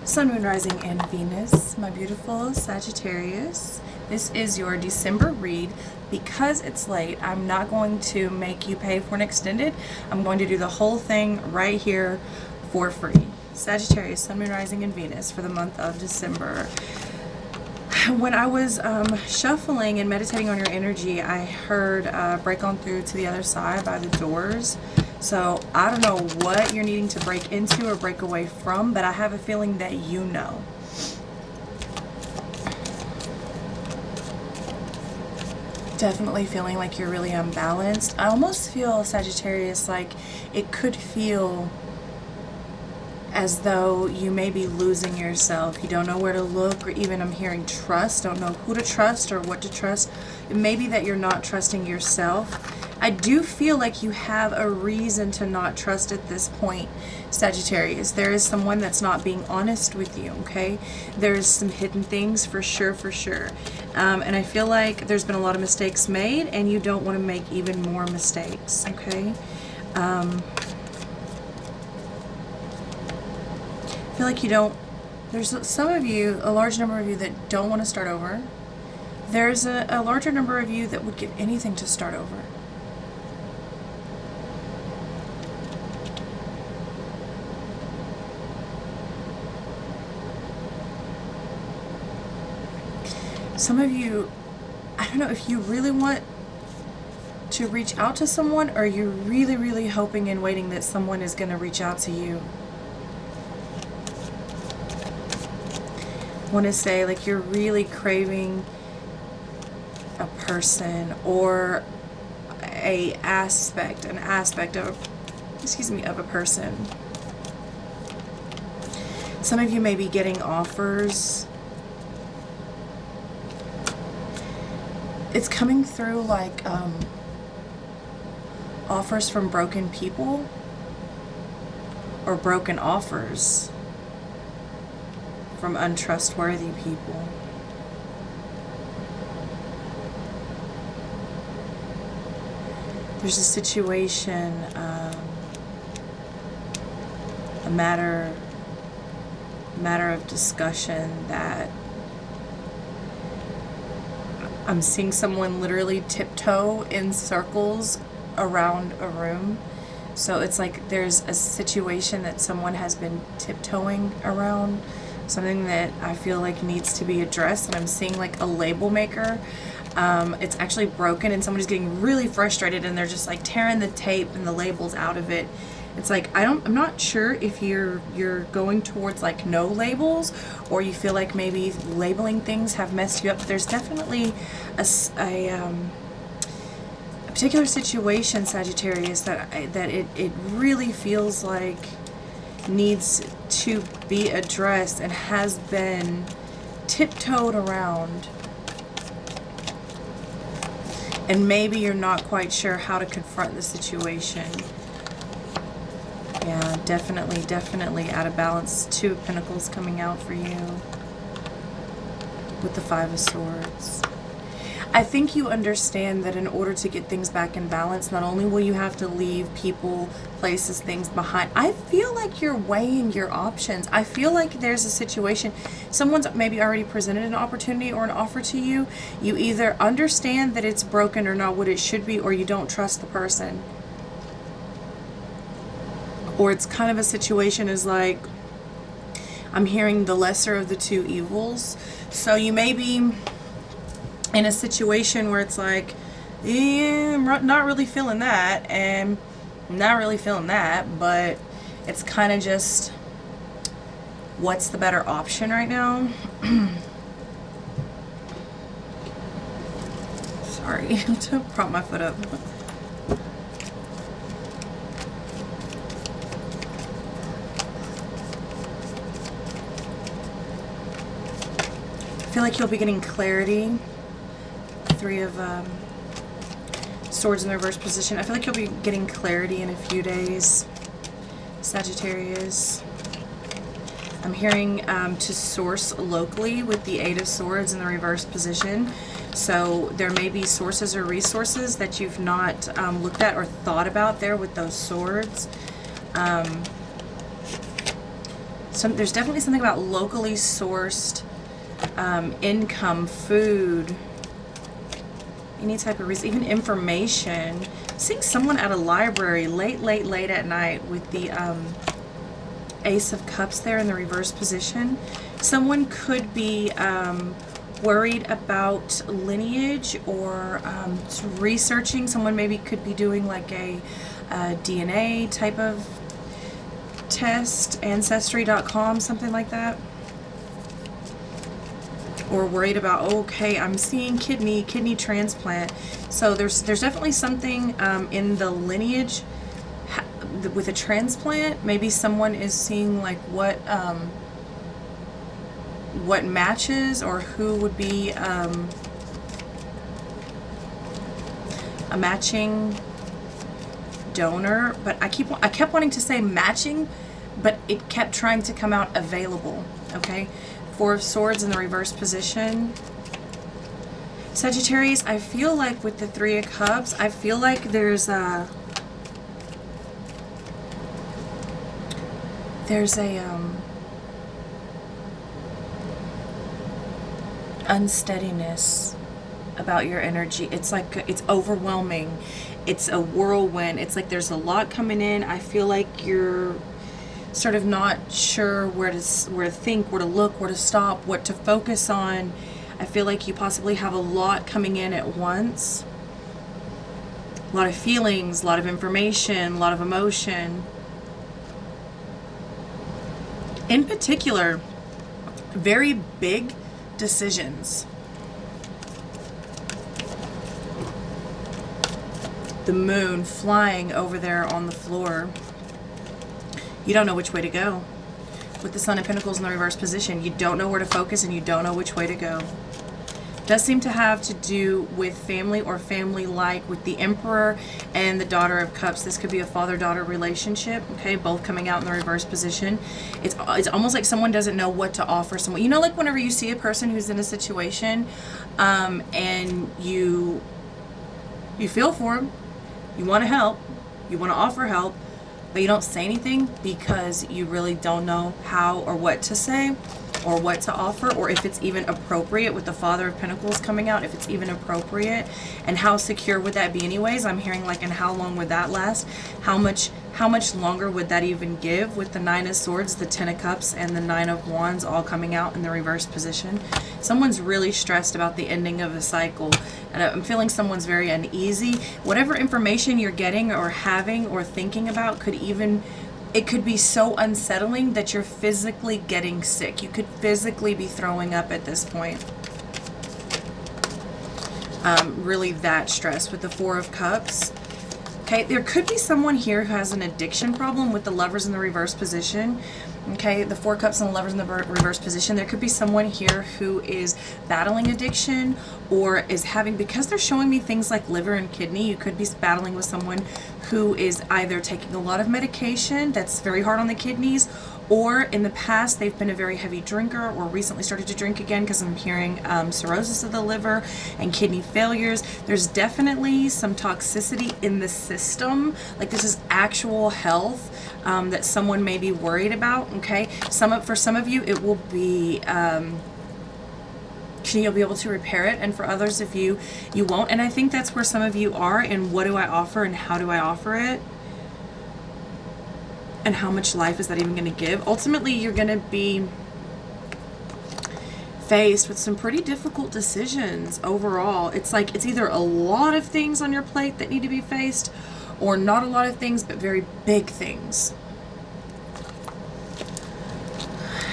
Sun, Moon, Rising, and Venus, my beautiful Sagittarius. This is your December read. Because it's late, I'm not going to make you pay for an extended. I'm going to do the whole thing right here for free. Sagittarius, Sun, Moon, Rising, and Venus for the month of December. When I was shuffling and meditating on your energy, I heard break on through to the other side by the doors. So I don't know what you're needing to break into or break away from, but I have a feeling that you know. Definitely feeling like you're really unbalanced. I almost feel, Sagittarius, like it could feel as though you may be losing yourself. You don't know where to look, or even I'm hearing trust. Don't know who to trust or what to trust. It may be that you're not trusting yourself. I do feel like you have a reason to not trust at this point, Sagittarius. There is someone that's not being honest with you, okay? There's some hidden things for sure, for sure. And I feel like there's been a lot of mistakes made and you don't want to make even more mistakes, okay? I feel like you don't, there's some of you, a large number of you that don't want to start over. There's a larger number of you that would give anything to start over. Some of you, I don't know if you really want to reach out to someone, or you're really, really hoping and waiting that someone is going to reach out to you. I want to say like you're really craving a person or an aspect of, of a person. Some of you may be getting offers. It's coming through like offers from broken people or broken offers from untrustworthy people. There's a situation, a matter of discussion that I'm seeing someone literally tiptoe in circles around a room. So it's like there's a situation that someone has been tiptoeing around, something that I feel like needs to be addressed. And I'm seeing like a label maker. It's actually broken and somebody's getting really frustrated and they're just like tearing the tape and the labels out of it. It's like, I'm not sure if you're going towards like no labels, or you feel like maybe labeling things have messed you up. But there's definitely a particular situation, Sagittarius, that it really feels like needs to be addressed and has been tiptoed around. And maybe you're not quite sure how to confront the situation. Yeah, definitely out of balance. Two of Pentacles coming out for you with the Five of Swords. I think you understand that in order to get things back in balance, not only will you have to leave people, places, things behind. I feel like you're weighing your options. I feel like there's a situation, someone's maybe already presented an opportunity or an offer to you. You either understand that it's broken or not what it should be, or you don't trust the person. Or it's kind of a situation is like, I'm hearing the lesser of the two evils. So you may be in a situation where it's like, yeah, I'm not really feeling that, and I'm not really feeling that, but it's kind of just, what's the better option right now? Sorry, to prop my foot up. I feel like you'll be getting clarity. Three of Swords in the reverse position. I feel like you'll be getting clarity in a few days, Sagittarius. I'm hearing to source locally with the Eight of Swords in the reverse position. So there may be sources or resources that you've not looked at or thought about there with those swords. There's definitely something about locally sourced income, food, any type of reason, even information. Seeing someone at a library late at night with the Ace of Cups there in the reverse position. Someone could be worried about lineage or researching. Someone maybe could be doing like a DNA type of test, ancestry.com, something like that. Or worried about, okay, I'm seeing kidney transplant. So there's definitely something in the lineage with a transplant. Maybe someone is seeing like what matches, or who would be a matching donor. But I kept wanting to say matching, but it kept trying to come out available. Okay, Four of Swords in the reverse position. Sagittarius, I feel like with the Three of Cups, I feel like there's a unsteadiness about your energy. It's like it's overwhelming. It's a whirlwind. It's like there's a lot coming in. I feel like you're sort of not sure where to think, where to look, where to stop, what to focus on. I feel like you possibly have a lot coming in at once. A lot of feelings, a lot of information, a lot of emotion. In particular, very big decisions. The moon flying over there on the floor. You don't know which way to go. With the Sun of Pentacles in the reverse position, you don't know where to focus and you don't know which way to go. Does seem to have to do with family or family-like, with the Emperor and the Daughter of Cups. This could be a father-daughter relationship, okay? Both coming out in the reverse position. It's almost like someone doesn't know what to offer someone. You know, like whenever you see a person who's in a situation and you feel for them, you want to help, you want to offer help, but you don't say anything because you really don't know how or what to say or what to offer, or if it's even appropriate with the Father of Pentacles coming out, if it's even appropriate, and how secure would that be anyways? I'm hearing like, and how long would that last? How much longer would that even give with the Nine of Swords, the Ten of Cups, and the Nine of Wands all coming out in the reverse position? Someone's really stressed about the ending of a cycle, and I'm feeling someone's very uneasy. Whatever information you're getting or having or thinking about it could be so unsettling that you're physically getting sick. You could physically be throwing up at this point. Really that stressed with the Four of Cups. Okay, there could be someone here who has an addiction problem with the Lovers in the reverse position. Okay, the Four Cups and the Lovers in the reverse position. There could be someone here who is battling addiction, or is having, because they're showing me things like liver and kidney, you could be battling with someone who is either taking a lot of medication that's very hard on the kidneys, or in the past they've been a very heavy drinker, or recently started to drink again, because I'm hearing cirrhosis of the liver and kidney failures. There's definitely some toxicity in the system, like this is actual health that someone may be worried about. Okay, for some of you it will be you'll be able to repair it, and for others, if you won't. And I think that's where some of you are, and what do I offer and how do I offer it, and how much life is that even going to give? Ultimately, you're going to be faced with some pretty difficult decisions overall. It's like it's either a lot of things on your plate that need to be faced, or not a lot of things but very big things.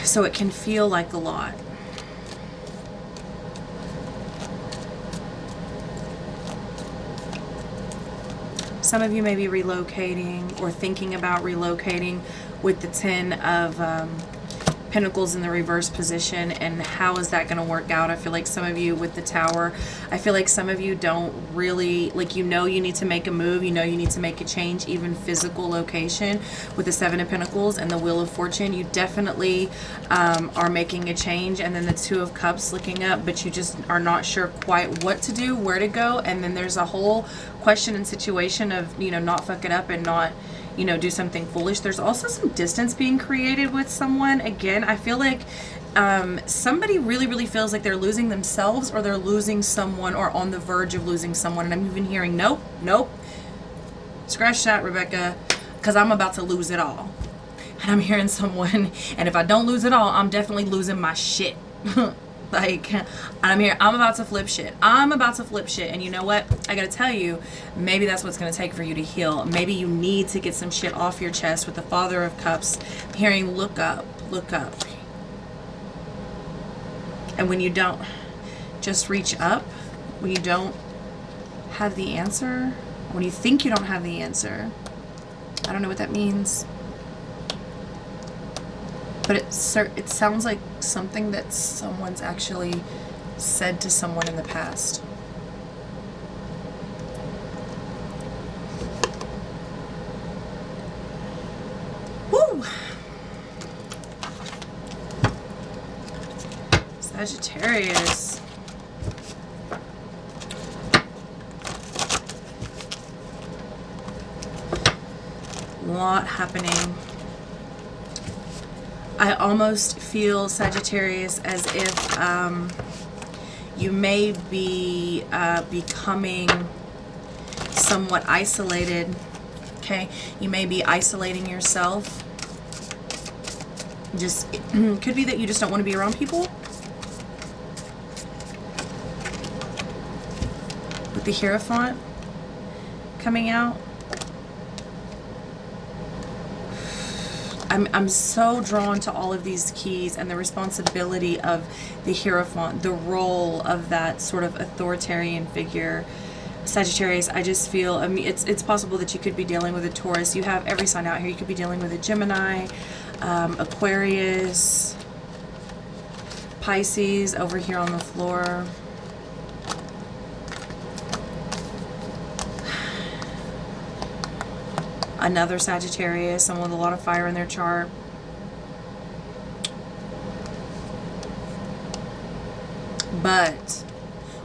So it can feel like a lot. Some of you may be relocating or thinking about relocating with the Ten of Pentacles in the reverse position, and how is that going to work out? I feel like some of you with the Tower, I feel like some of you don't really, like, you need to make a move, you need to make a change, even physical location. With the Seven of Pentacles and the Wheel of Fortune, you definitely are making a change. And then the Two of Cups looking up, but you just are not sure quite what to do, where to go. And then there's a whole question and situation of, not fuck it up and not, you know, do something foolish. There's also some distance being created with someone. Again, I feel like somebody really, really feels like they're losing themselves, or they're losing someone, or on the verge of losing someone. And I'm even hearing, nope, nope, scratch that, Rebecca, because I'm about to lose it all. And I'm hearing someone, and if I don't lose it all, I'm definitely losing my shit. Like, I'm about to flip shit. I'm about to flip shit. And you know what? I gotta tell you, maybe that's what's gonna take for you to heal. Maybe you need to get some shit off your chest with the Father of Cups. I'm hearing, look up, look up. And when you don't, just reach up. When you don't have the answer, when you think you don't have the answer, I don't know what that means. But it sounds like something that someone's actually said to someone in the past. Woo! Sagittarius. A lot happening. I almost feel, Sagittarius, as if you may be becoming somewhat isolated. Okay, you may be isolating yourself. Just could be that you just don't want to be around people. With the Hierophant coming out. I'm so drawn to all of these keys and the responsibility of the Hierophant, the role of that sort of authoritarian figure. Sagittarius, I just feel, I mean, it's possible that you could be dealing with a Taurus. You have every sign out here. You could be dealing with a Gemini, Aquarius, Pisces over here on the floor. Another Sagittarius, someone with a lot of fire in their chart. But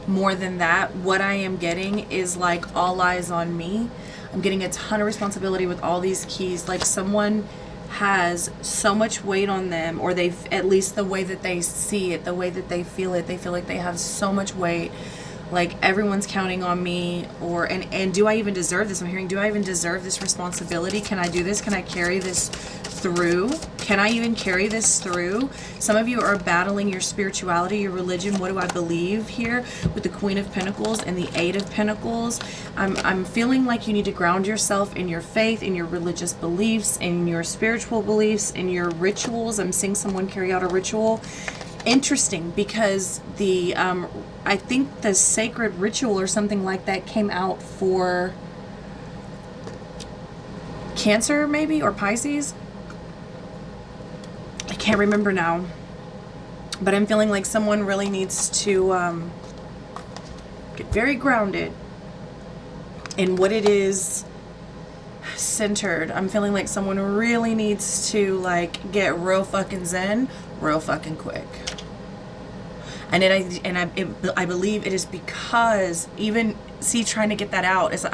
more than that, what I am getting is like all eyes on me. I'm getting a ton of responsibility with all these keys. Like someone has so much weight on them, or they've, at least the way that they see it, the way that they feel it, they feel like they have so much weight. Like everyone's counting on me, or and do I even deserve this? I'm hearing, do I even deserve this responsibility? Can I do this? Can I carry this through? Can I even carry this through? Some of you are battling your spirituality, your religion. What do I believe here with the Queen of Pentacles and the Eight of Pentacles? I'm feeling like you need to ground yourself in your faith, in your religious beliefs, in your spiritual beliefs, in your rituals. I'm seeing someone carry out a ritual. Interesting, because the I think the sacred ritual or something like that came out for Cancer, maybe, or Pisces. I can't remember now, but I'm feeling like someone really needs to get very grounded in what it is centered. I'm feeling like someone really needs to like get real fucking zen real fucking quick. And I believe it is because, even, see, trying to get that out, it's like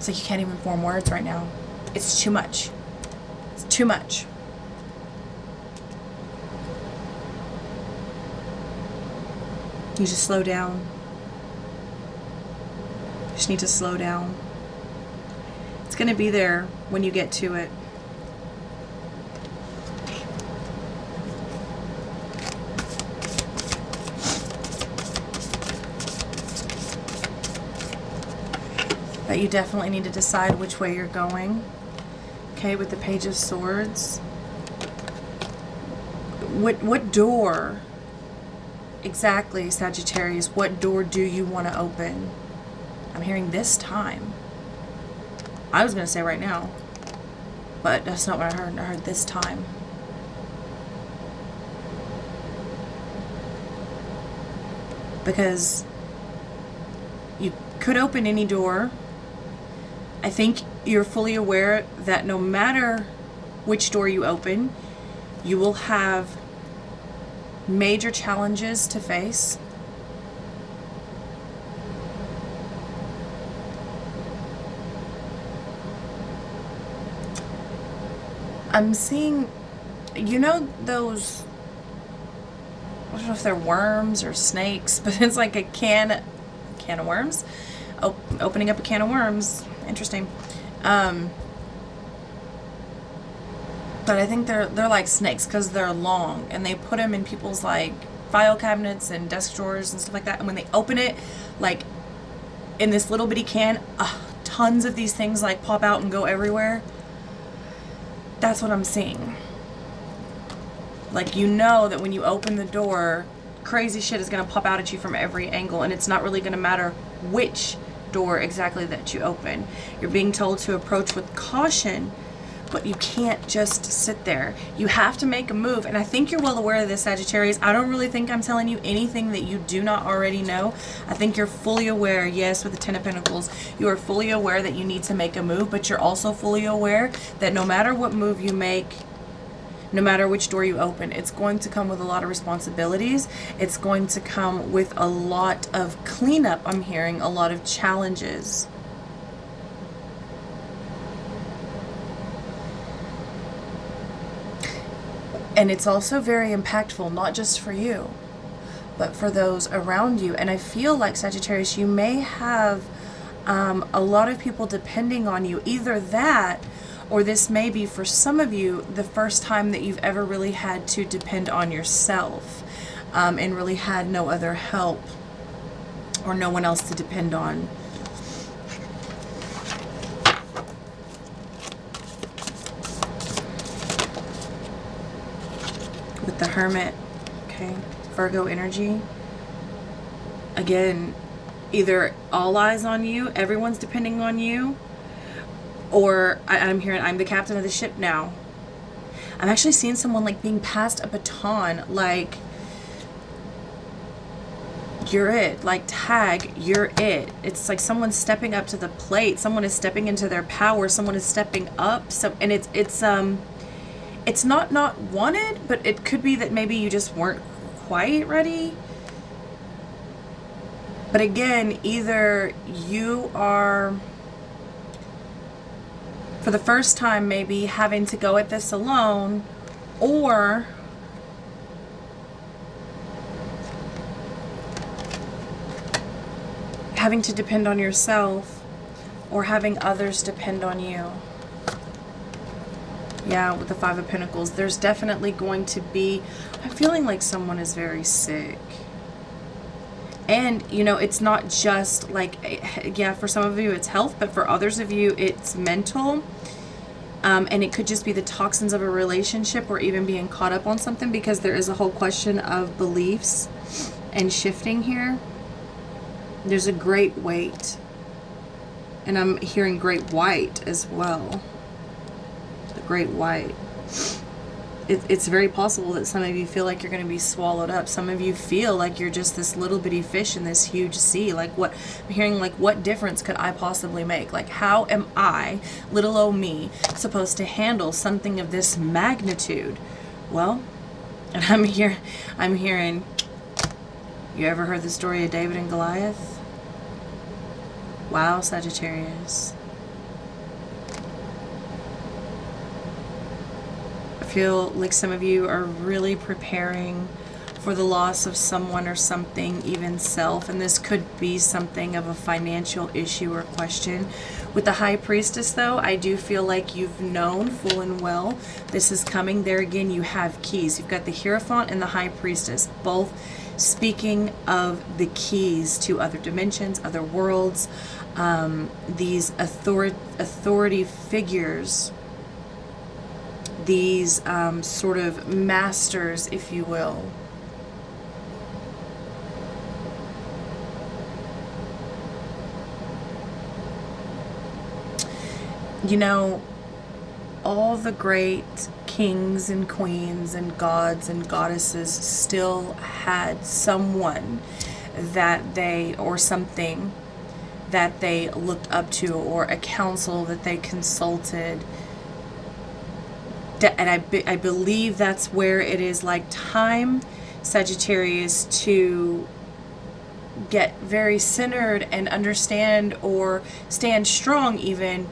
you can't even form words right now. It's too much. It's too much. You just slow down. You just need to slow down. It's going to be there when you get to it. But you definitely need to decide which way you're going. Okay, with the Page of Swords. What door exactly, Sagittarius? What door do you want to open? I'm hearing this time. I was going to say right now, but that's not what I heard. I heard this time. Because you could open any door. I think you're fully aware that no matter which door you open, you will have major challenges to face. I'm seeing, you know, those, I don't know if they're worms or snakes, but it's like a can of worms. Opening up a can of worms. Interesting. But I think they're like snakes because they're long, and they put them in people's like file cabinets and desk drawers and stuff like that. And when they open it, like in this little bitty can, tons of these things like pop out and go everywhere. That's what I'm seeing. Like, you know that when you open the door, crazy shit is going to pop out at you from every angle, and it's not really going to matter which door exactly that you open. You're being told to approach with caution, but you can't just sit there. You have to make a move, and I think you're well aware of this, Sagittarius. I don't really think I'm telling you anything that you do not already know. I think you're fully aware, yes, with the Ten of Pentacles, you are fully aware that you need to make a move, but you're also fully aware that no matter what move you make, no matter which door you open, it's going to come with a lot of responsibilities. It's going to come with a lot of cleanup, I'm hearing, a lot of challenges. And it's also very impactful, not just for you, but for those around you. And I feel like, Sagittarius, you may have a lot of people depending on you. Either that, or this may be, for some of you, the first time that you've ever really had to depend on yourself and really had no other help or no one else to depend on. With the Hermit, okay, Virgo energy. Again, either all eyes on you, everyone's depending on you, or I'm hearing I'm the captain of the ship now. I'm actually seeing someone like being passed a baton, like you're it, like tag, you're it. It's like someone's stepping up to the plate, someone is stepping into their power, someone is stepping up. So, and it's not wanted, but it could be that maybe you just weren't quite ready. But again, either you are, for the first time, maybe having to go at this alone, or having to depend on yourself, or having others depend on you. Yeah, with the Five of Pentacles, there's definitely going to be, I'm feeling like someone is very sick. And, you know, it's not just like, yeah, for some of you it's health, but for others of you it's mental. And it could just be the toxins of a relationship, or even being caught up on something, because there is a whole question of beliefs and shifting here. There's a great weight. And I'm hearing great white as well. The great white. It's very possible that some of you feel like you're going to be swallowed up. Some of you feel like you're just this little bitty fish in this huge sea. Like, what I'm hearing, like, what difference could I possibly make? Like, how am I, little old me, supposed to handle something of this magnitude? Well, and I'm hearing, you ever heard the story of David and Goliath? Wow, Sagittarius. I feel like some of you are really preparing for the loss of someone or something, even self, and this could be something of a financial issue or question. With the High Priestess, though, I do feel like you've known full and well this is coming. There again, you have keys. You've got the Hierophant and the High Priestess, both speaking of the keys to other dimensions, other worlds, these authority figures, these sort of masters, if you will. You know, all the great kings and queens and gods and goddesses still had someone that they, or something that they looked up to, or a council that they consulted. And I believe that's where it is like time, Sagittarius, to get very centered and understand, or stand strong even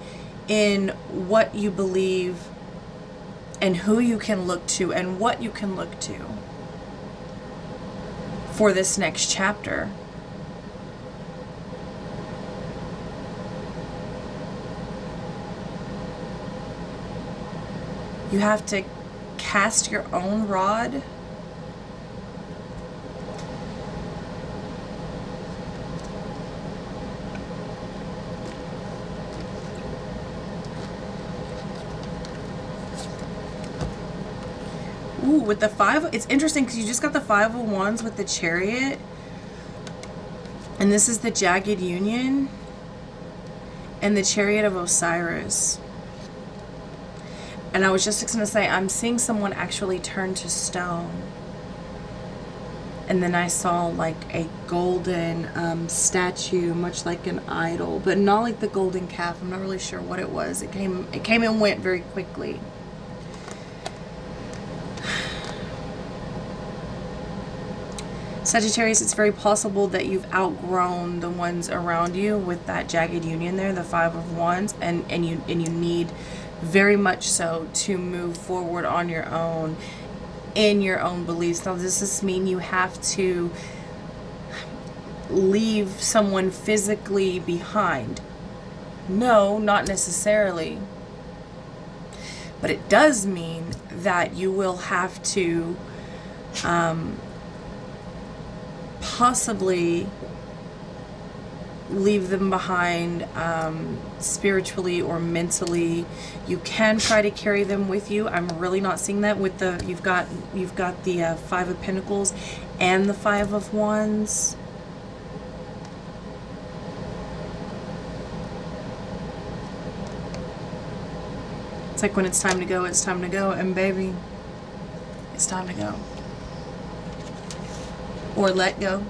in what you believe and who you can look to and what you can look to for this next chapter. You have to cast your own rod. Ooh, with the five, it's interesting because you just got the Five of Wands with the Chariot. And this is the Jagged Union and the Chariot of Osiris. And I was just going to say, I'm seeing someone actually turn to stone. And then I saw like a golden statue, much like an idol, but not like the golden calf. I'm not really sure what it was. It came and went very quickly. Sagittarius, it's very possible that you've outgrown the ones around you with that Jagged Union there, the Five of Wands, and you need very much so to move forward on your own, in your own beliefs. Now, does this mean you have to leave someone physically behind? No, not necessarily. But it does mean that you will have to possibly leave them behind spiritually or mentally. You can try to carry them with you. I'm really not seeing that with the you've got the Five of Pentacles and the Five of Wands. It's like when it's time to go, it's time to go, and baby, it's time to go. Or let go.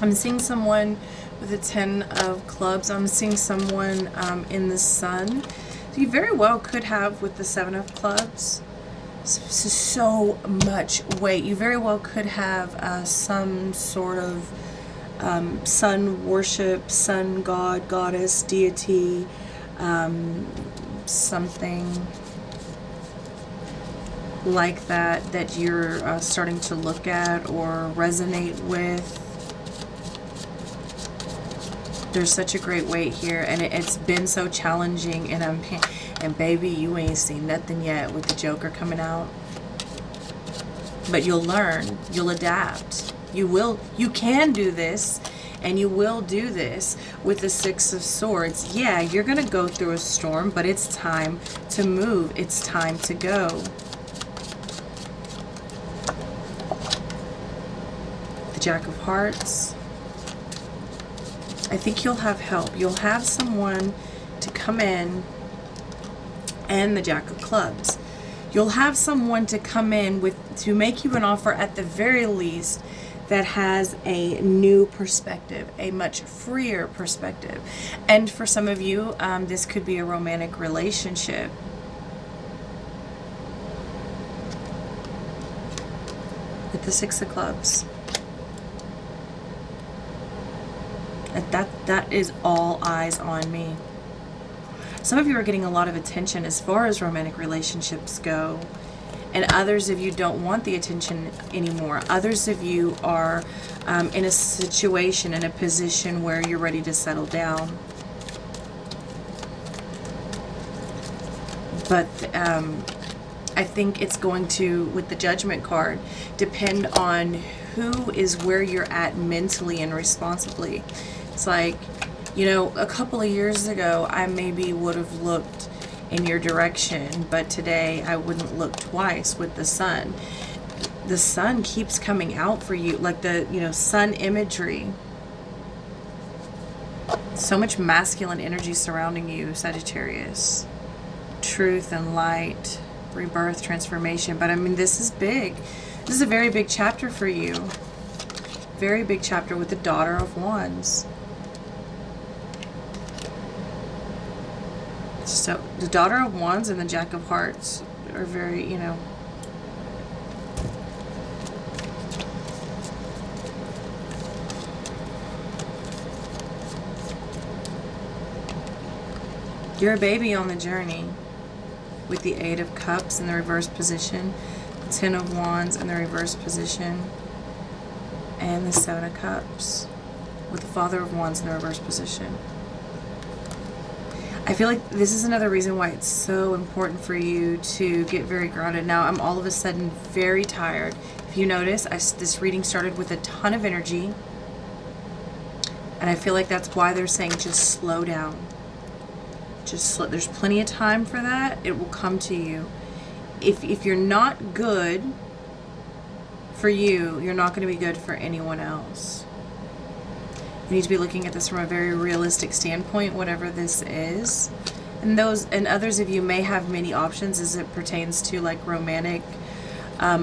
I'm seeing someone with a 10 of clubs. I'm seeing someone in the sun. So you very well could have with the 7 of clubs. So much weight. You very well could have some sort of sun worship, sun god, goddess, deity, something like that you're starting to look at or resonate with. There's such a great weight here, and it's been so challenging, and baby, you ain't seen nothing yet with the Joker coming out. But you'll learn, you'll adapt. You can do this, and you will do this with the 6 of Swords. Yeah, you're gonna go through a storm, but it's time to move. It's time to go. The Jack of Hearts. I think you'll have help. You'll have someone to come in, and the Jack of Clubs. You'll have someone to come in to make you an offer at the very least that has a new perspective, a much freer perspective. And for some of you, this could be a romantic relationship. With the 6 of Clubs. That is all eyes on me. Some of you are getting a lot of attention as far as romantic relationships go, and others of you don't want the attention anymore. Others of you are in a situation, in a position where you're ready to settle down. But I think it's going to, with the Judgment card, depend on who is where you're at mentally and responsibly. It's like, you know, a couple of years ago, I maybe would have looked in your direction, but today I wouldn't look twice with the sun. The sun keeps coming out for you, like the, you know, sun imagery. So much masculine energy surrounding you, Sagittarius. Truth and light, rebirth, transformation. But I mean, this is big. This is a very big chapter for you. Very big chapter with the Daughter of Wands. So the Daughter of Wands and the Jack of Hearts are very, you know, You're a baby on the journey with the Eight of Cups in the reverse position, the Ten of Wands in the reverse position, and the Seven of Cups with the Father of Wands in the reverse position. I feel like this is another reason why it's so important for you to get very grounded. Now, I'm all of a sudden very tired. If you notice, this reading started with a ton of energy. And I feel like that's why they're saying just slow down. There's plenty of time for that. It will come to you. If you're not good for you, you're not going to be good for anyone else. You need to be looking at this from a very realistic standpoint, whatever this is. And others of you may have many options as it pertains to like romantic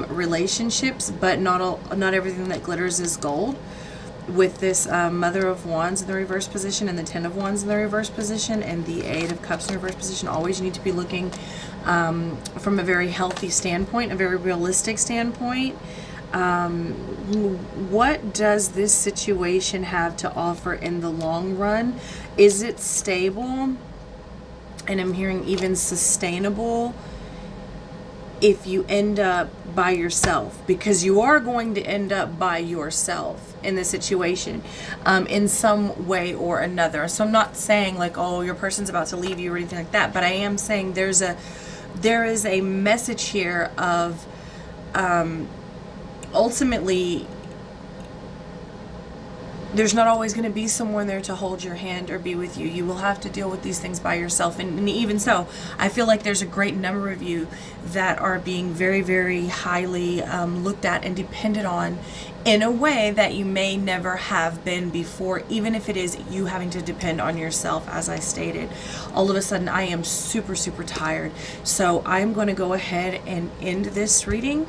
relationships, but not everything that glitters is gold. With this Mother of Wands in the reverse position and the Ten of Wands in the reverse position and the Eight of Cups in the reverse position, always you need to be looking from a very healthy standpoint, a very realistic standpoint. What does this situation have to offer in the long run? Is it stable? And I'm hearing even sustainable if you end up by yourself, because you are going to end up by yourself in this situation in some way or another. So I'm not saying like, oh, your person's about to leave you or anything like that, but I am saying there is a message here of ultimately there's not always going to be someone there to hold your hand or be with you. You will have to deal with these things by yourself. And even so, I feel like there's a great number of you that are being very, very highly looked at and depended on in a way that you may never have been before, even if it is you having to depend on yourself, as I stated. All of a sudden, I am super, super tired. So I'm going to go ahead and end this reading.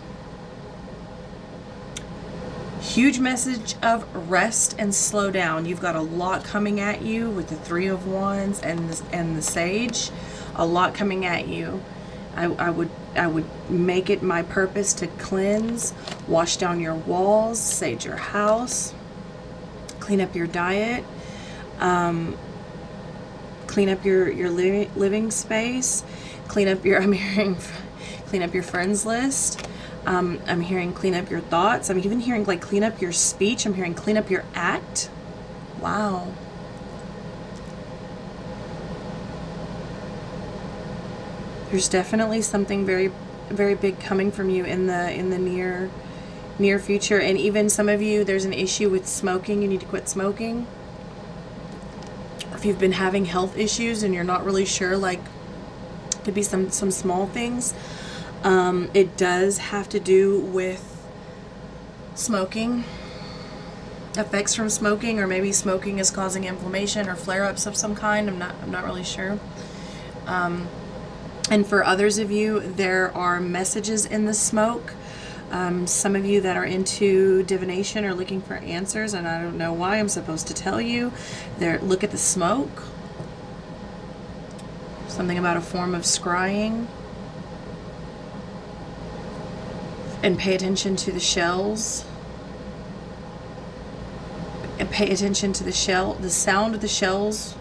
Huge message of rest and slow down. You've got a lot coming at you with the Three of Wands and the Sage. A lot coming at you. I would make it my purpose to cleanse, wash down your walls, sage your house, clean up your diet, clean up your living space, clean up your clean up your friends list. I'm hearing clean up your thoughts. I'm even hearing like clean up your speech. I'm hearing clean up your act. Wow. There's definitely something very, very big coming from you in the near future. And even some of you, there's an issue with smoking. You need to quit smoking. If you've been having health issues and you're not really sure, like, could be some small things. It does have to do with smoking, effects from smoking, or maybe smoking is causing inflammation or flare-ups of some kind. I'm not really sure. And for others of you, there are messages in the smoke. Some of you that are into divination are looking for answers, and I don't know why I'm supposed to tell you. Look at the smoke. Something about a form of scrying. And pay attention to the shells. And pay attention to the sound of the shells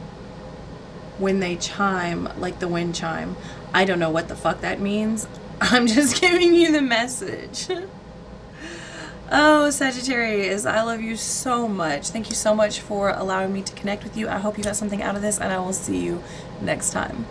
when they chime, like the wind chime. I don't know what the fuck that means. I'm just giving you the message. Oh, Sagittarius, I love you so much. Thank you so much for allowing me to connect with you. I hope you got something out of this, and I will see you next time.